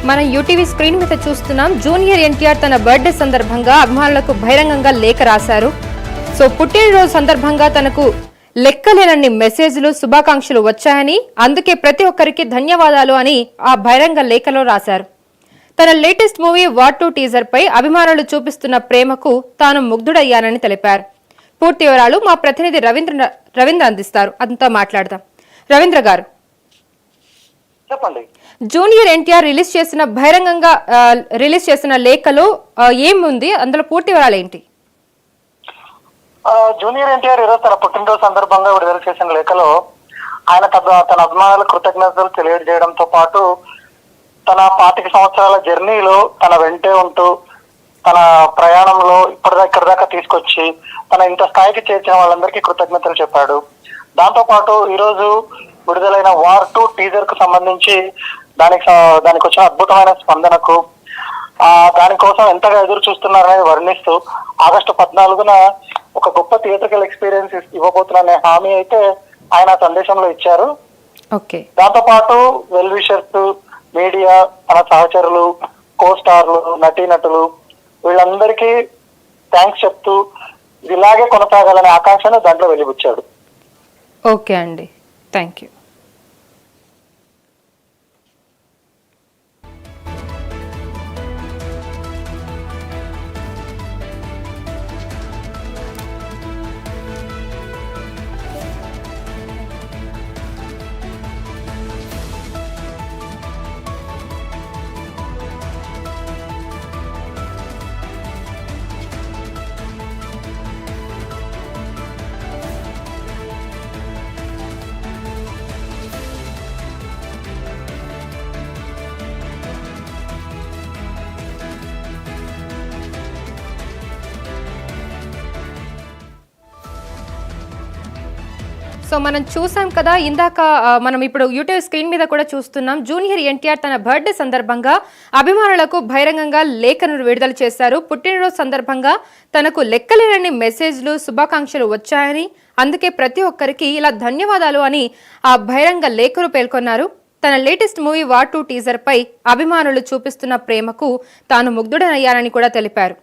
మన UTV screen మీద చూస్తున్నాం. జూనియర్ ఎన్టీఆర్ తన బర్త్డే సందర్భంగా అభిమానులకు బహిరంగంగా లేఖ రాశారు. సో పుట్టినరోజు సందర్భంగా తనకు లెక్కలేనన్ని మెసేజ్లు శుభాకాంక్షలు వచ్చాయని, అందుకే ప్రతి ఒక్కరికి ధన్యవాదాలు అని ఆ బహిరంగ లేఖలో రాశారు. తన లేటెస్ట్ మూవీ వార్ 2 టీజర్ పై అభిమానులు చూపిస్తున్న ప్రేమకు తాను ముగ్ధుడయ్యానని తెలిపారు. పూర్తి వివరాలు మా ప్రతినిధి రవీంద్ర అందిస్తారు. అంతా మాట్లాడదాం. రవీంద్ర గారు చెప్పండి. జూనియర్ ఎన్టీఆర్ బహిరంగంగా రిలీజ్ చేసిన లేఖలో ఏముంది, అందులో పూర్తి వివరాలు ఏంటి? జూనియర్ ఎన్టీఆర్ ఈరోజు తన పుట్టినరోజు సందర్భంగా విడుదల చేసిన లేఖలో ఆయన తన అభిమానులకు కృతజ్ఞతలు తెలియజేయడంతో పాటు తన 25 సంవత్సరాల జర్నీలో తన వెంటే ఉంటూ తన ప్రయాణంలో ఇక్కడి దాకా తీసుకొచ్చి తన ఇంత స్థాయికి చేర్చిన వాళ్ళందరికీ కృతజ్ఞతలు చెప్పాడు. దాంతో పాటు ఈరోజు విడుదలైన వార్ 2 టీజర్ కు సంబంధించి దానికి వచ్చిన అద్భుతమైన స్పందనకు దానికోసం ఎంతగా ఎదురు చూస్తున్నారనేది వర్ణిస్తూ ఆగస్టు 14న ఒక గొప్ప థియేట్రికల్ ఎక్స్పీరియన్స్ ఇవ్వబోతున్న హామీ అయితే ఆయన సందేశంలో ఇచ్చారు. దాంతో పాటు వెల్ విషర్స్, మీడియా, తన సహచరులు, కో స్టార్లు, నటీనటులు వీళ్ళందరికీ థ్యాంక్స్ చెప్తూ ఇది ఇలాగే కొనసాగాలనే ఆకాంక్షను దాంట్లో వెలిబుచ్చాడు. ఓకే అండి, థ్యాంక్ యూ. సో మనం చూసాం కదా, ఇందాక మనం ఇప్పుడు యూట్యూబ్ స్క్రీన్ మీద కూడా చూస్తున్నాం. జూనియర్ ఎన్టీఆర్ తన బర్త్డే సందర్భంగా అభిమానులకు బహిరంగంగా లేఖను విడుదల చేశారు. పుట్టినరోజు సందర్భంగా తనకు లెక్కలేనన్ని మెసేజ్లు శుభాకాంక్షలు వచ్చాయని, అందుకే ప్రతి ఒక్కరికి ఇలా ధన్యవాదాలు అని ఆ బహిరంగ లేఖను పేర్కొన్నారు. తన లేటెస్ట్ మూవీ వార్ 2 టీజర్ పై అభిమానులు చూపిస్తున్న ప్రేమకు తాను ముగ్ధుడనయ్యానని కూడా తెలిపారు.